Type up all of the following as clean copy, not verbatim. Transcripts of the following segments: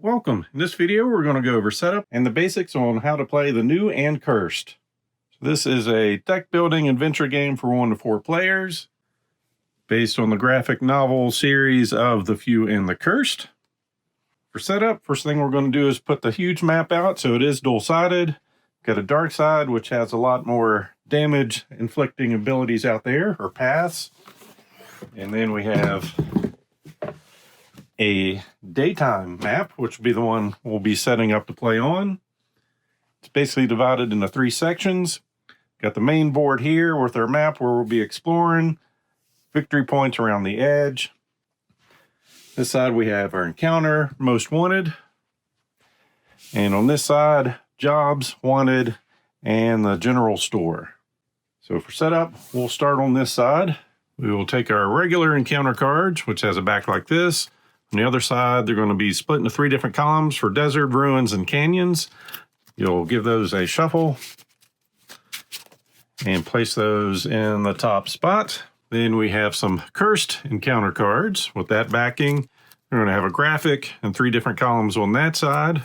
Welcome. In this video, we're going to go over setup and the basics on how to play the New and Cursed. This is a deck building adventure game for 1 to 4 players, based on the graphic novel series of The Few and the Cursed. For setup, first thing we're going to do is put the huge map out, so it is dual-sided. Got a dark side, which has a lot more damage inflicting abilities out there, or paths. And then we have a daytime map, which will be the one we'll be setting up to play on. It's basically divided into 3 sections. Got the main board here with our map where we'll be exploring, victory points around the edge. This side we have our encounter, most wanted. And on this side, jobs, wanted, and the general store. So for setup, we'll start on this side. We will take our regular encounter cards, which has a back like this. On the other side, they're going to be split into 3 different columns for desert, ruins, and canyons. You'll give those a shuffle and place those in the top spot. Then we have some cursed encounter cards with that backing. We're going to have a graphic and 3 different columns on that side.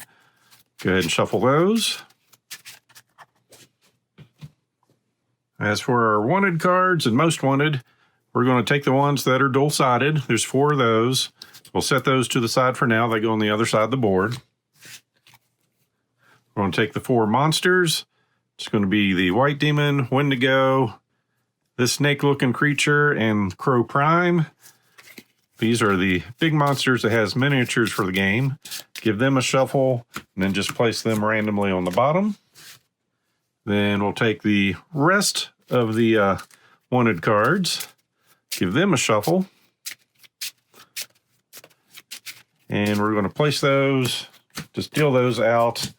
Go ahead and shuffle those. As for our wanted cards and most wanted, we're going to take the ones that are dual-sided. There's 4 of those. We'll set those to the side for now. They go on the other side of the board. We're going to take the 4 monsters. It's going to be the White Demon, Wendigo, this snake-looking creature, and Crow Prime. These are the big monsters that has miniatures for the game. Give them a shuffle, and then just place them randomly on the bottom. Then we'll take the rest of the wanted cards, give them a shuffle, and we're going to place those, just deal those out,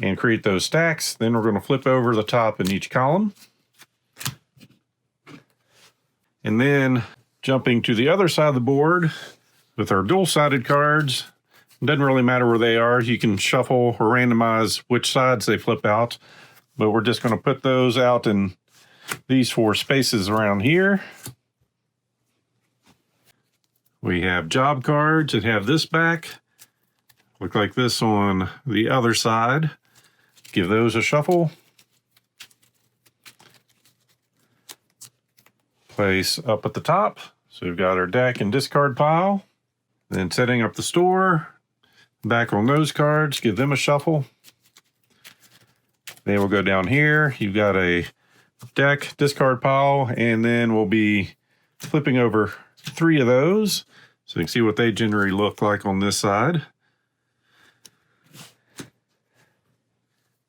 and create those stacks. Then we're going to flip over the top in each column. And then jumping to the other side of the board with our dual-sided cards. It doesn't really matter where they are. You can shuffle or randomize which sides they flip out. But we're just going to put those out in these 4 spaces around here. We have job cards that have this back. Look like this on the other side. Give those a shuffle. Place up at the top. So we've got our deck and discard pile. Then setting up the store. Back on those cards, give them a shuffle. Then we'll go down here. You've got a deck, discard pile, and then we'll be flipping over 3 of those. So you can see what they generally look like on this side.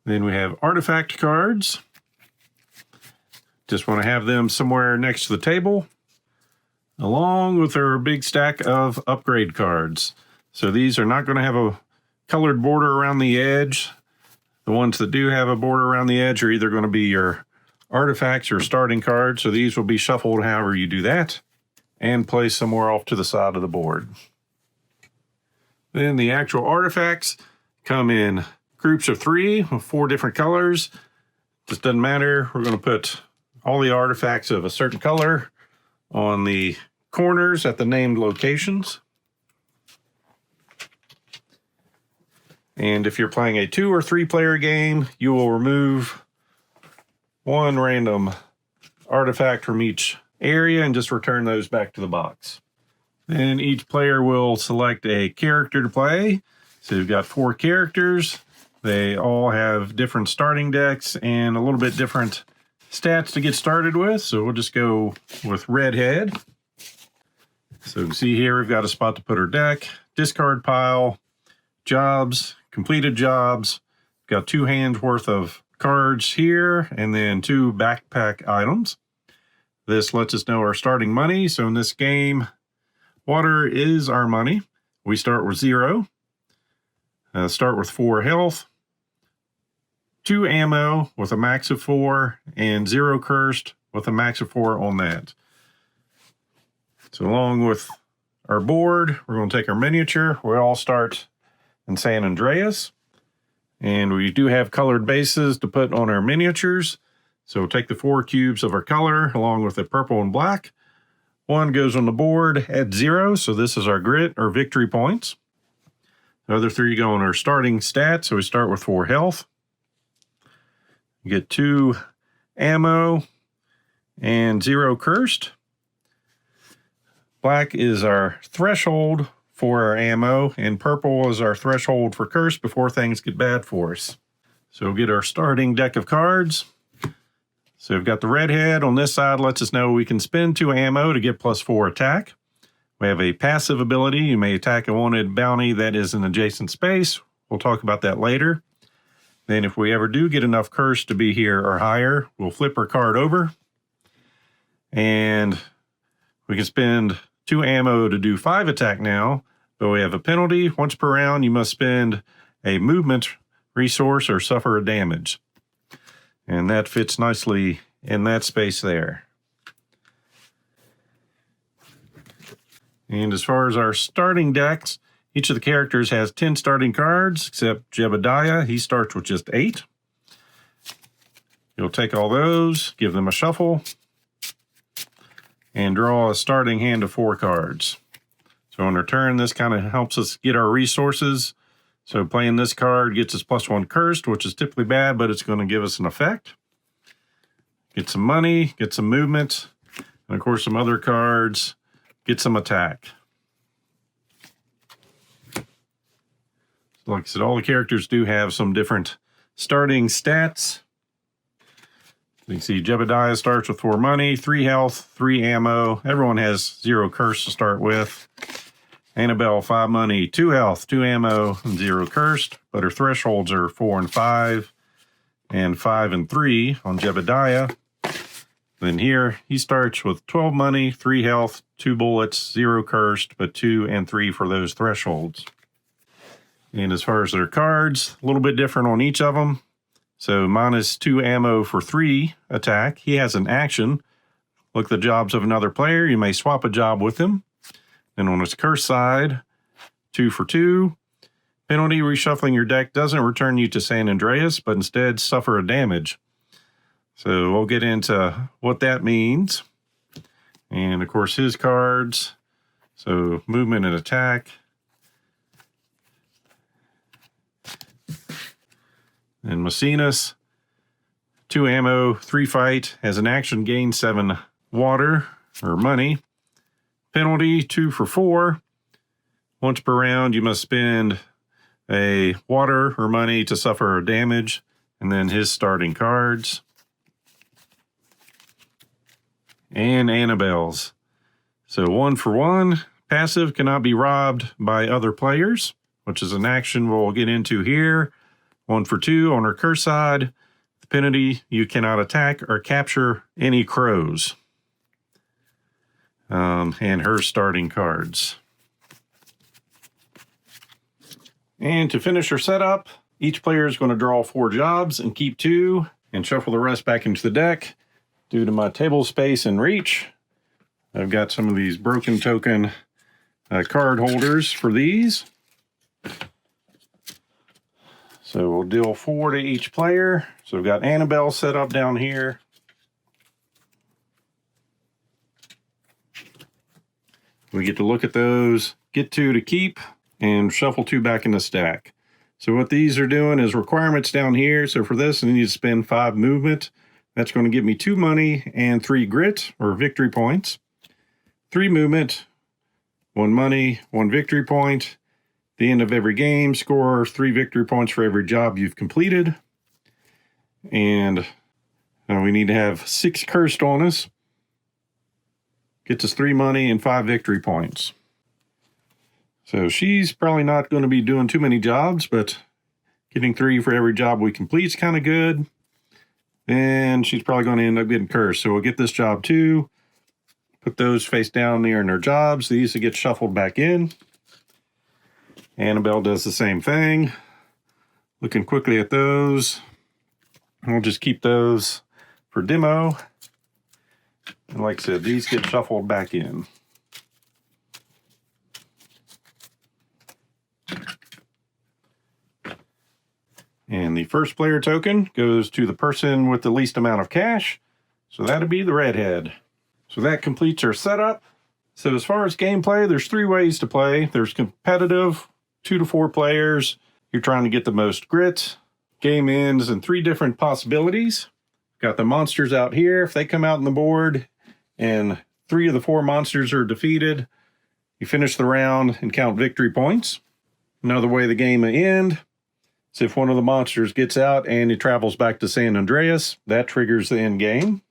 Then we have artifact cards. Just want to have them somewhere next to the table, along with our big stack of upgrade cards. So these are not going to have a colored border around the edge. The ones that do have a border around the edge are either going to be your artifacts or starting cards. So these will be shuffled however you do that and placed somewhere off to the side of the board. Then the actual artifacts come in groups of 3 with 4 different colors. Just doesn't matter. We're going to put all the artifacts of a certain color on the corners at the named locations. And if you're playing a 2 or 3 player game, you will remove 1 random artifact from each area and just return those back to the box. Then each player will select a character to play. So you've got 4 characters. They all have different starting decks and a little bit different stats to get started with. So we'll just go with Redhead. So you can see here we've got a spot to put our deck, discard pile, jobs, completed jobs. Got 2 hands worth of cards here and then 2 backpack items. This lets us know our starting money. So in this game, water is our money. We start with 0. Start with 4 health, 2 ammo with a max of 4, and 0 cursed with a max of 4 on that. So along with our board, we're going to take our miniature. We all start in San Andreas. And we do have colored bases to put on our miniatures. So we'll take the 4 cubes of our color along with the purple and black. 1 goes on the board at 0, so this is our grit or victory points. The other 3 go on our starting stats, so we start with 4 health. You get 2 ammo and 0 cursed. Black is our threshold for our ammo, and purple is our threshold for curse before things get bad for us. So we'll get our starting deck of cards. So we've got the redhead on this side, lets us know we can spend 2 ammo to get +4 attack. We have a passive ability. You may attack a wanted bounty that is in adjacent space. We'll talk about that later. Then if we ever do get enough curse to be here or higher, we'll flip our card over. And we can spend 2 ammo to do 5 attack now, but we have a penalty. Once per round, you must spend a movement resource or suffer a damage. And that fits nicely in that space there. And as far as our starting decks, each of the characters has 10 starting cards, except Jebediah. He starts with just 8. You'll take all those, give them a shuffle, and draw a starting hand of 4 cards. So on our turn, this kind of helps us get our resources. So playing this card gets us +1 cursed, which is typically bad, but it's going to give us an effect. Get some money, get some movement, and of course some other cards, get some attack. Like I said, all the characters do have some different starting stats. You can see Jebediah starts with 4 money, 3 health, 3 ammo. Everyone has 0 curse to start with. Annabelle, 5 money, 2 health, 2 ammo, and 0 cursed. But her thresholds are 4 and 5, and 5 and 3 on Jebediah. Then here, he starts with 12 money, 3 health, 2 bullets, 0 cursed, but 2 and 3 for those thresholds. And as far as their cards, a little bit different on each of them. So -2 ammo for 3 attack. He has an action. Look at the jobs of another player. You may swap a job with him. And on his curse side, 2 for 2. Penalty, reshuffling your deck doesn't return you to San Andreas, but instead suffer a damage. So we'll get into what that means. And of course his cards. So movement and attack. And Maecenas, 2 ammo, 3 fight, has an action, gain 7 water or money. Penalty, 2 for 4. Once per round, you must spend a water or money to suffer a damage. And then his starting cards. And Annabelle's. So 1 for 1. Passive, cannot be robbed by other players, which is an action we'll get into here. 1 for 2 on her curse side. The penalty, you cannot attack or capture any crows. And her starting cards. And to finish her setup, each player is going to draw 4 jobs and keep 2 and shuffle the rest back into the deck. Due to my table space and reach, I've got some of these broken token card holders for these. So we'll deal 4 to each player. So we've got Annabelle set up down here. We get to look at those, get 2 to keep, and shuffle 2 back in the stack. So what these are doing is requirements down here. So for this, I need to spend 5 movement. That's going to give me 2 money and 3 grit, or victory points. 3 movement, 1 money, 1 victory point. The end of every game, score 3 victory points for every job you've completed. And we need to have 6 cursed on us. Gets us 3 money and 5 victory points. So she's probably not going to be doing too many jobs, but getting 3 for every job we complete is kind of good. And she's probably going to end up getting cursed. So we'll get this job too. Put those face down there in their jobs. These will get shuffled back in. Annabelle does the same thing. Looking quickly at those. We'll just keep those for demo. And like I said, these get shuffled back in. And the first player token goes to the person with the least amount of cash. So that'll be the redhead. So that completes our setup. So as far as gameplay, there's 3 ways to play. There's competitive, 2 to 4 players. You're trying to get the most grit. Game ends in 3 different possibilities. Got the monsters out here. If they come out on the board and 3 of the 4 monsters are defeated, you finish the round and count victory points. Another way the game will end is if one of the monsters gets out and it travels back to San Andreas, that triggers the end game.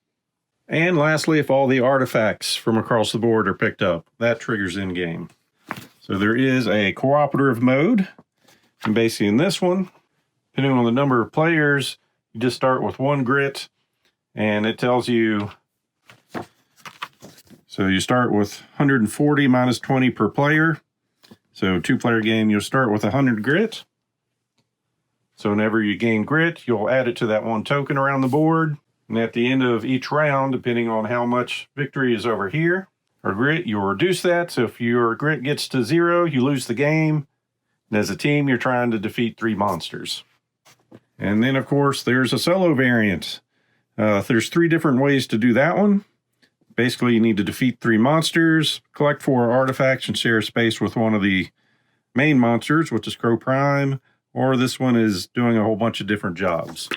And lastly, if all the artifacts from across the board are picked up, that triggers end game. So there is a cooperative mode. And basically in this one, depending on the number of players, you just start with 1 grit, and it tells you, so you start with 140 minus 20 per player. So 2-player game, you'll start with 100 grit. So whenever you gain grit, you'll add it to that 1 token around the board. And at the end of each round, depending on how much victory is over here, or grit, you'll reduce that. So if your grit gets to 0, you lose the game. And as a team, you're trying to defeat 3 monsters. And then, of course, there's a solo variant. There's 3 different ways to do that one. Basically, you need to defeat 3 monsters, collect 4 artifacts, and share space with one of the main monsters, which is Crow Prime, or this one is doing a whole bunch of different jobs.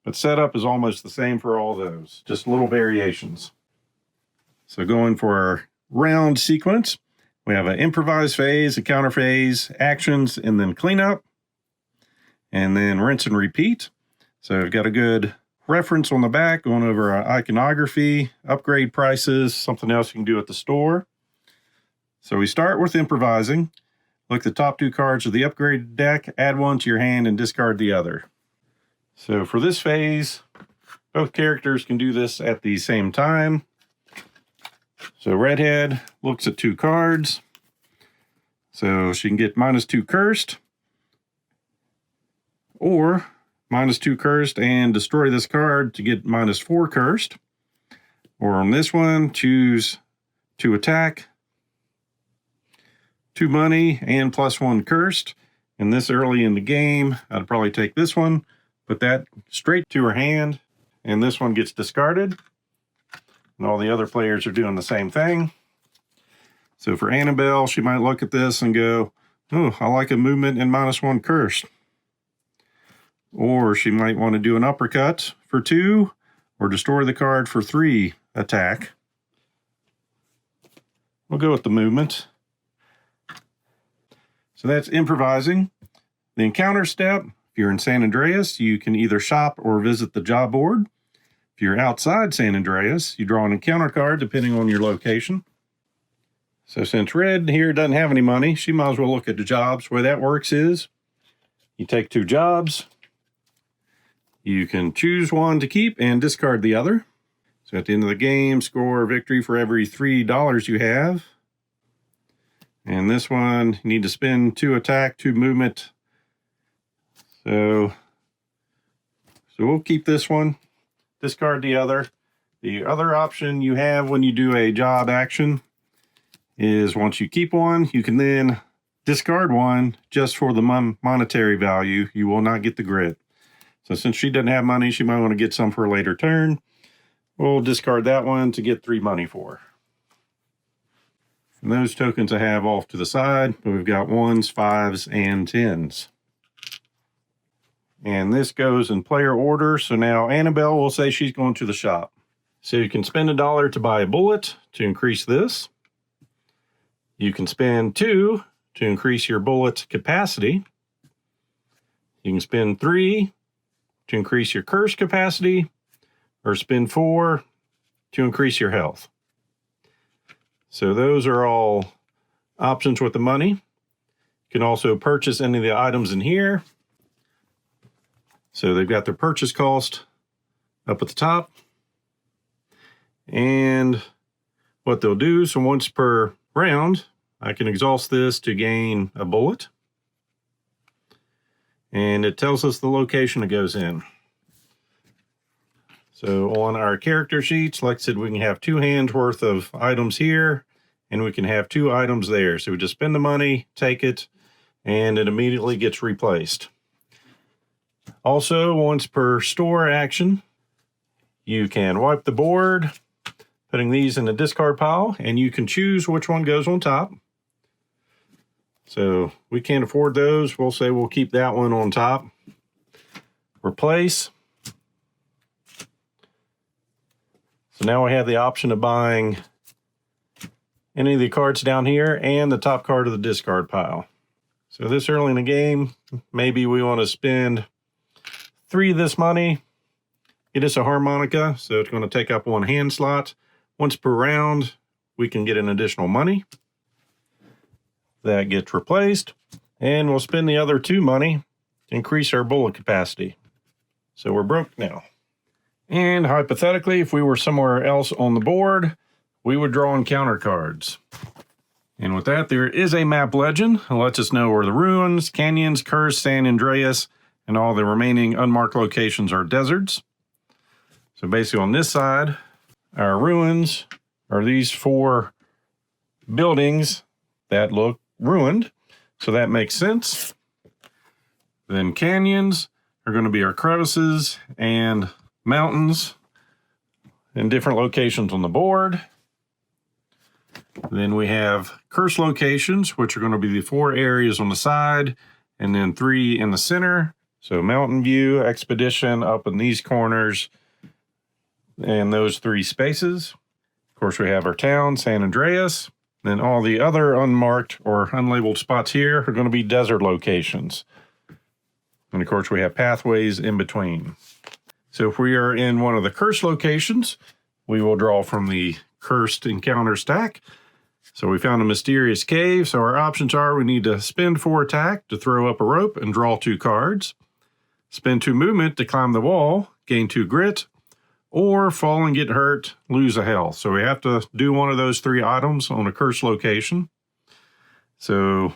But setup is almost the same for all those, just little variations. So going for our round sequence, we have an improvise phase, a counter phase, actions, and then cleanup, and then rinse and repeat. So we've got a good reference on the back, going over our iconography, upgrade prices, something else you can do at the store. So we start with improvising. Look at the top 2 cards of the upgrade deck, add 1 to your hand, and discard the other. So for this phase, both characters can do this at the same time. So Redhead looks at 2 cards. So she can get -2 cursed, or -2 cursed and destroy this card to get -4 cursed. Or on this one, choose 2 attack, 2 money, and +1 cursed. And this early in the game, I'd probably take this one, put that straight to her hand, and this one gets discarded. And all the other players are doing the same thing. So for Annabelle, she might look at this and go, oh, I like a movement and -1 cursed. Or she might want to do an uppercut for 2, or destroy the card for 3 attack. We'll go with the movement. So that's improvising. The encounter step, if you're in San Andreas, you can either shop or visit the job board. If you're outside San Andreas, you draw an encounter card depending on your location. So since Red here doesn't have any money, she might as well look at the jobs. The way that works is you take 2 jobs. You can choose 1 to keep and discard the other. So at the end of the game, score victory for every $3 you have. And this one, you need to spend 2 attack, 2 movement. So we'll keep this one, discard the other. The other option you have when you do a job action is once you keep 1, you can then discard 1 just for the monetary value. You will not get the grit. So since she doesn't have money, she might want to get some for a later turn. We'll discard that one to get 3 money for her. And those tokens I have off to the side, but we've got 1s, 5s, and 10s. And this goes in player order. So now Annabelle will say she's going to the shop. So you can spend $1 to buy a bullet to increase this. You can spend 2 to increase your bullet capacity. You can spend 3 to increase your curse capacity, or spend 4 to increase your health. So those are all options with the money. You can also purchase any of the items in here. So they've got their purchase cost up at the top. And what they'll do, so once per round, I can exhaust this to gain a bullet. And it tells us the location it goes in. So on our character sheets, like I said, we can have 2 hands worth of items here, and we can have 2 items there. So we just spend the money, take it, and it immediately gets replaced. Also, once per store action, you can wipe the board, putting these in the discard pile, and you can choose which one goes on top. So we can't afford those. We'll say we'll keep that one on top. Replace. So now we have the option of buying any of the cards down here and the top card of the discard pile. So this early in the game, maybe we want to spend 3 of this money, get us a harmonica, so it's going to take up 1 hand slot. Once per round, we can get an additional money. That gets replaced, and we'll spend the other 2 money to increase our bullet capacity. So we're broke now. And hypothetically, if we were somewhere else on the board, we would draw encounter cards. And with that, there is a map legend that lets us know where the ruins, canyons, Curse, San Andreas, and all the remaining unmarked locations are deserts. So basically on this side, our ruins are these 4 buildings that look ruined. So that makes sense. Then canyons are going to be our crevices and mountains in different locations on the board. Then we have curse locations, which are going to be the 4 areas on the side, and then 3 in the center. So mountain view, expedition up in these corners, and those 3 spaces. Of course, we have our town, San Andreas. Then all the other unmarked or unlabeled spots here are going to be desert locations. And of course, we have pathways in between. So if we are in one of the cursed locations, we will draw from the cursed encounter stack. So we found a mysterious cave. So our options are we need to spend 4 attack to throw up a rope and draw 2 cards. Spend 2 movement to climb the wall, gain 2 grit, or fall and get hurt, lose a health. So we have to do one of those 3 items on a cursed location. So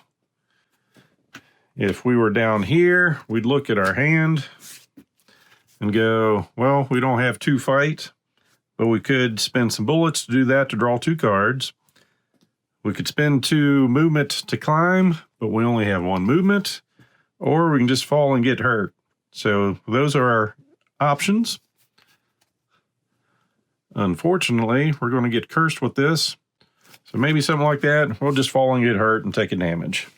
if we were down here, we'd look at our hand and go, well, we don't have 2 fight, but we could spend some bullets to do that to draw 2 cards. We could spend 2 movement to climb, but we only have 1 movement, or we can just fall and get hurt. So those are our options. Unfortunately, we're going to get cursed with this. So maybe something like that, we'll just fall and get hurt and take a damage.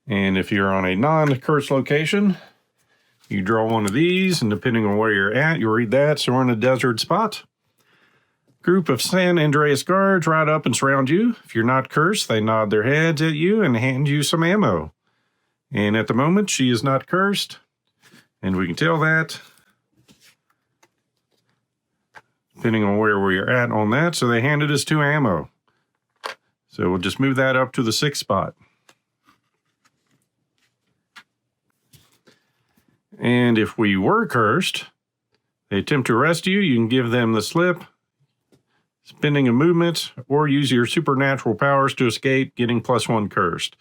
And if you're on a non-cursed location, you draw one of these, and depending on where you're at, you'll read that. So we're in a desert spot. Group of San Andreas guards ride up and surround you. If you're not cursed, they nod their heads at you and hand you some ammo. And at the moment, she is not cursed. And we can tell that depending on where we are at on that. So they handed us 2 ammo. So we'll just move that up to the 6th spot. And if we were cursed, they attempt to arrest you, you can give them the slip, spending a movement, or use your supernatural powers to escape, getting +1 cursed.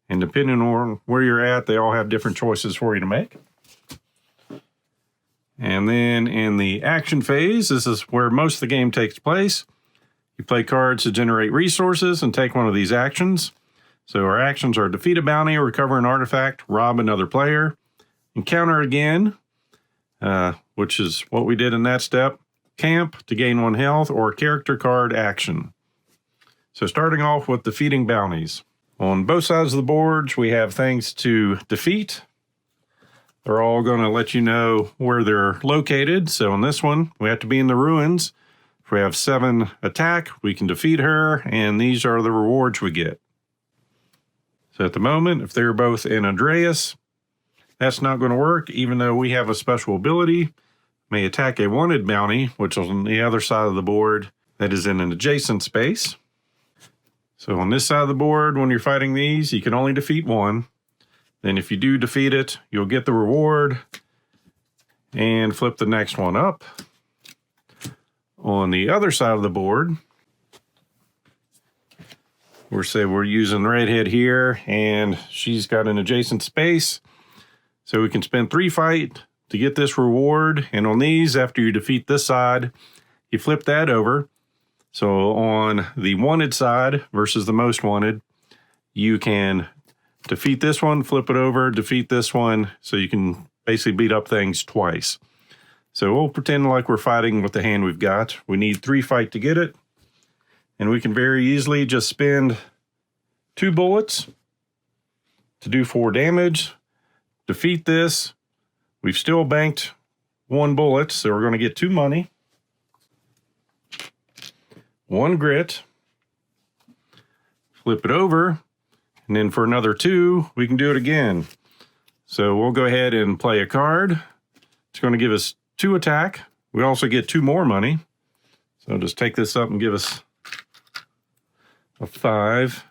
And depending on where you're at, they all have different choices for you to make. And then in the action phase, this is where most of the game takes place. You play cards to generate resources and take one of these actions. So our actions are defeat a bounty, recover an artifact, rob another player, encounter again, which is what we did in that step, camp to gain 1 health, or character card action. So starting off with defeating bounties. On both sides of the boards, we have things to defeat. They're all going to let you know where they're located. So on this one, we have to be in the ruins. If we have 7 attack, we can defeat her, and these are the rewards we get. So at the moment, if they're both in Andreas, that's not going to work, even though we have a special ability. May attack a wanted bounty, which is on the other side of the board, that is in an adjacent space. So on this side of the board, when you're fighting these, you can only defeat 1. Then if you do defeat it, you'll get the reward and flip the next one up. On the other side of the board, we're using Redhead here, and she's got an adjacent space. So we can spend 3 fight to get this reward. And on these, after you defeat this side, you flip that over. So on the wanted side versus the most wanted, you can defeat this one, flip it over, defeat this one. So you can basically beat up things twice. So we'll pretend like we're fighting with the hand we've got. We need 3 fight to get it. And we can very easily just spend 2 bullets to do 4 damage. Defeat this. We've still banked 1 bullet, so we're going to get 2 money, 1 grit. Flip it over, and then for another 2, we can do it again. So we'll go ahead and play a card. It's going to give us 2 attack. We also get 2 more money. So just take this up and give us a 5.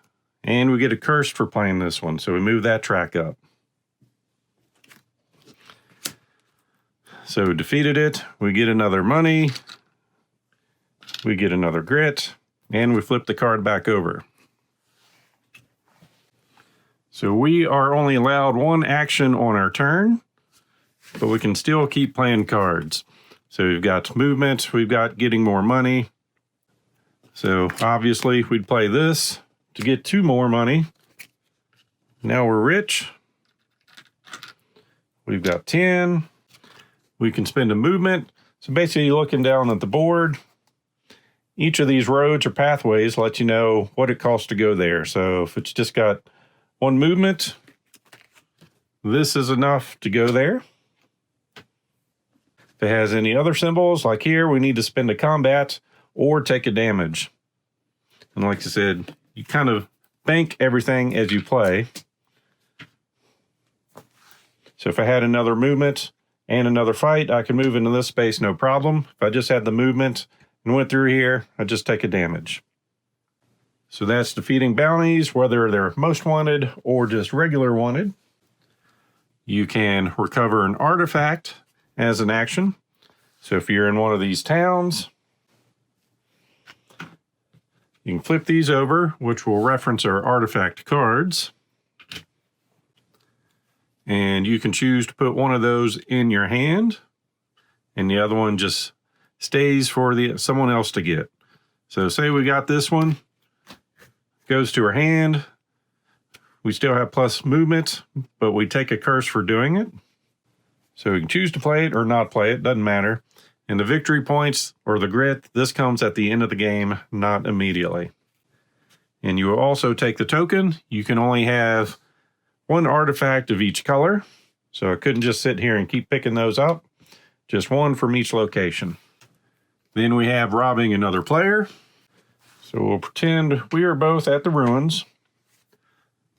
And we get a curse for playing this one. So we move that track up. So we defeated it. We get another money. We get another grit. And we flip the card back over. So we are only allowed 1 action on our turn, but we can still keep playing cards. So we've got movement, we've got getting more money. So obviously we'd play this to get 2 more money. Now we're rich. We've got 10. We can spend a movement. So basically looking down at the board, each of these roads or pathways let you know what it costs to go there. So if it's just got 1 movement, this is enough to go there. If it has any other symbols, like here, we need to spend a combat or take a damage. And like I said, you kind of bank everything as you play. So if I had another movement and another fight, I can move into this space, no problem. If I just had the movement and went through here, I'd just take a damage. So that's defeating bounties, whether they're most wanted or just regular wanted. You can recover an artifact as an action. So if you're in one of these towns, you can flip these over, which will reference our artifact cards. And you can choose to put one of those in your hand, and the other one just stays for someone else to get. So say we got this one. Goes to her hand. We still have plus movement, but we take a curse for doing it. So we can choose to play it or not play it, doesn't matter. And the victory points or the grit, this comes at the end of the game, not immediately. And you will also take the token. You can only have 1 artifact of each color. So I couldn't just sit here and keep picking those up. Just 1 from each location. Then we have robbing another player. So we'll pretend we are both at the ruins.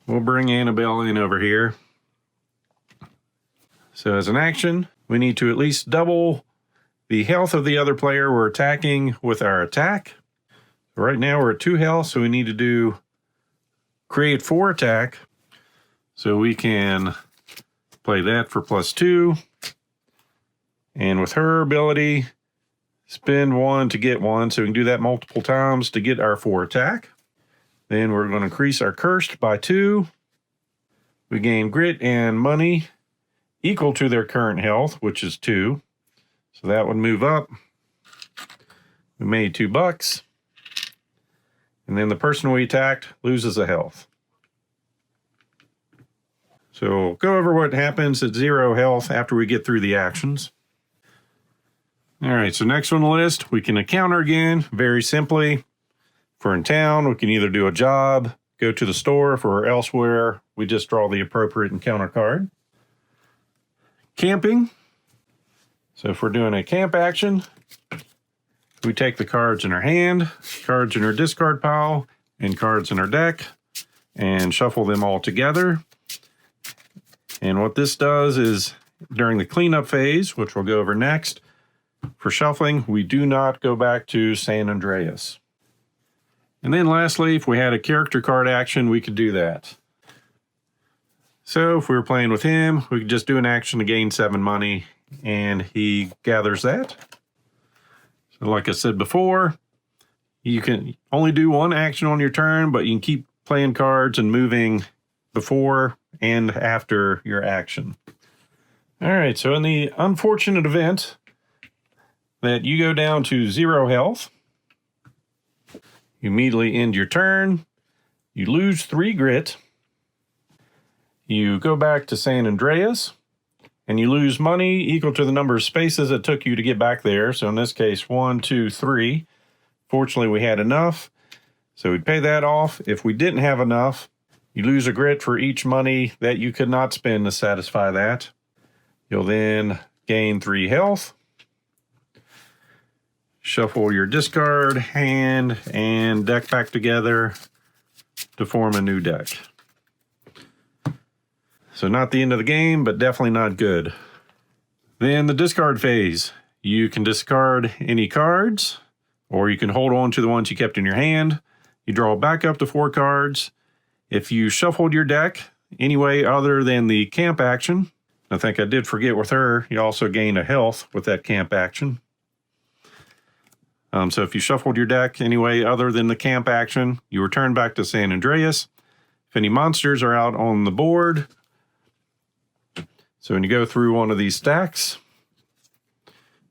We'll bring Annabelle in over here. So as an action, we need to at least double the health of the other player we're attacking with our attack. Right now we're at 2 health, so we need to create 4 attack. So we can play that for +2. And with her ability, spend 1 to get 1, so we can do that multiple times to get our 4 attack. Then we're going to increase our cursed by 2. We gain grit and money equal to their current health, which is 2. So that would move up. We made $2. And then the person we attacked loses a health. So we'll go over what happens at 0 health after we get through the actions. All right, so next on the list, we can encounter again, very simply. If we're in town, we can either do a job, go to the store. If we're elsewhere, we just draw the appropriate encounter card. Camping. So if we're doing a camp action, we take the cards in our hand, cards in our discard pile, and cards in our deck, and shuffle them all together. And what this does is, during the cleanup phase, which we'll go over next, for shuffling, we do not go back to San Andreas. And then lastly, if we had a character card action, we could do that. So if we were playing with him, we could just do an action to gain 7 money, and he gathers that. So like I said before, you can only do 1 action on your turn, but you can keep playing cards and moving before and after your action. All right, so in the unfortunate event that you go down to 0 health, you immediately end your turn, you lose 3 grit, you go back to San Andreas, and you lose money equal to the number of spaces it took you to get back there. So in this case, 1, 2, 3. Fortunately, we had enough, so we'd pay that off. If we didn't have enough, you lose a grit for each money that you could not spend to satisfy that. You'll then gain 3 health. Shuffle your discard, hand, and deck back together to form a new deck. So not the end of the game, but definitely not good. Then the discard phase. You can discard any cards, or you can hold on to the ones you kept in your hand. You draw back up to 4 cards. If you shuffled your deck any way other than the camp action, I think I did forget with her, you also gain a health with that camp action. So if you shuffled your deck any way other than the camp action, you return back to San Andreas. If any monsters are out on the board, so when you go through one of these stacks,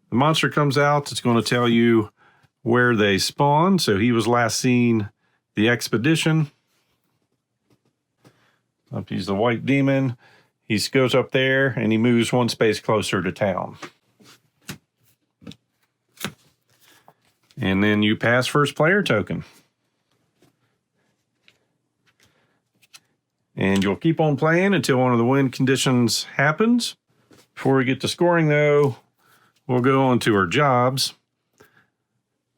the monster comes out, it's going to tell you where they spawn. So he was last seen the expedition. He's the white demon. He goes up there and he moves 1 space closer to town. And then you pass first player token. And you'll keep on playing until one of the win conditions happens. Before we get to scoring though, we'll go on to our jobs.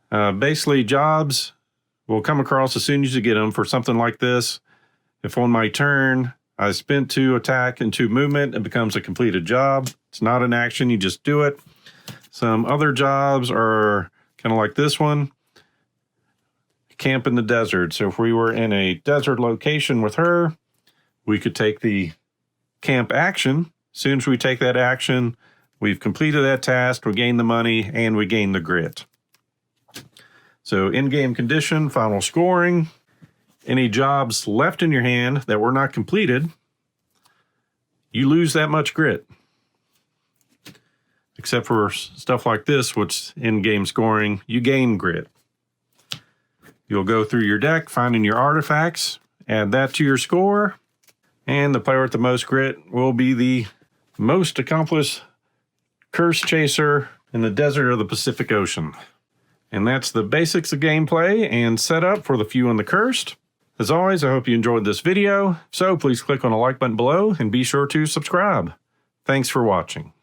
Basically, jobs will come across as soon as you get them for something like this. If on my turn, I spent 2 attack and 2 movement, it becomes a completed job. It's not an action, you just do it. Some other jobs are kind of like this one. Camp in the desert. So if we were in a desert location with her, we could take the camp action. As soon as we take that action, we've completed that task, we gain the money, and we gain the grit. So in-game condition, final scoring. Any jobs left in your hand that were not completed, you lose that much grit. Except for stuff like this, which in-game scoring, you gain grit. You'll go through your deck, finding your artifacts, add that to your score, and the player with the most grit will be the most accomplished curse chaser in the desert of the Pacific Ocean. And that's the basics of gameplay and setup for the Few and the Cursed. As always, I hope you enjoyed this video. So please click on the like button below and be sure to subscribe. Thanks for watching.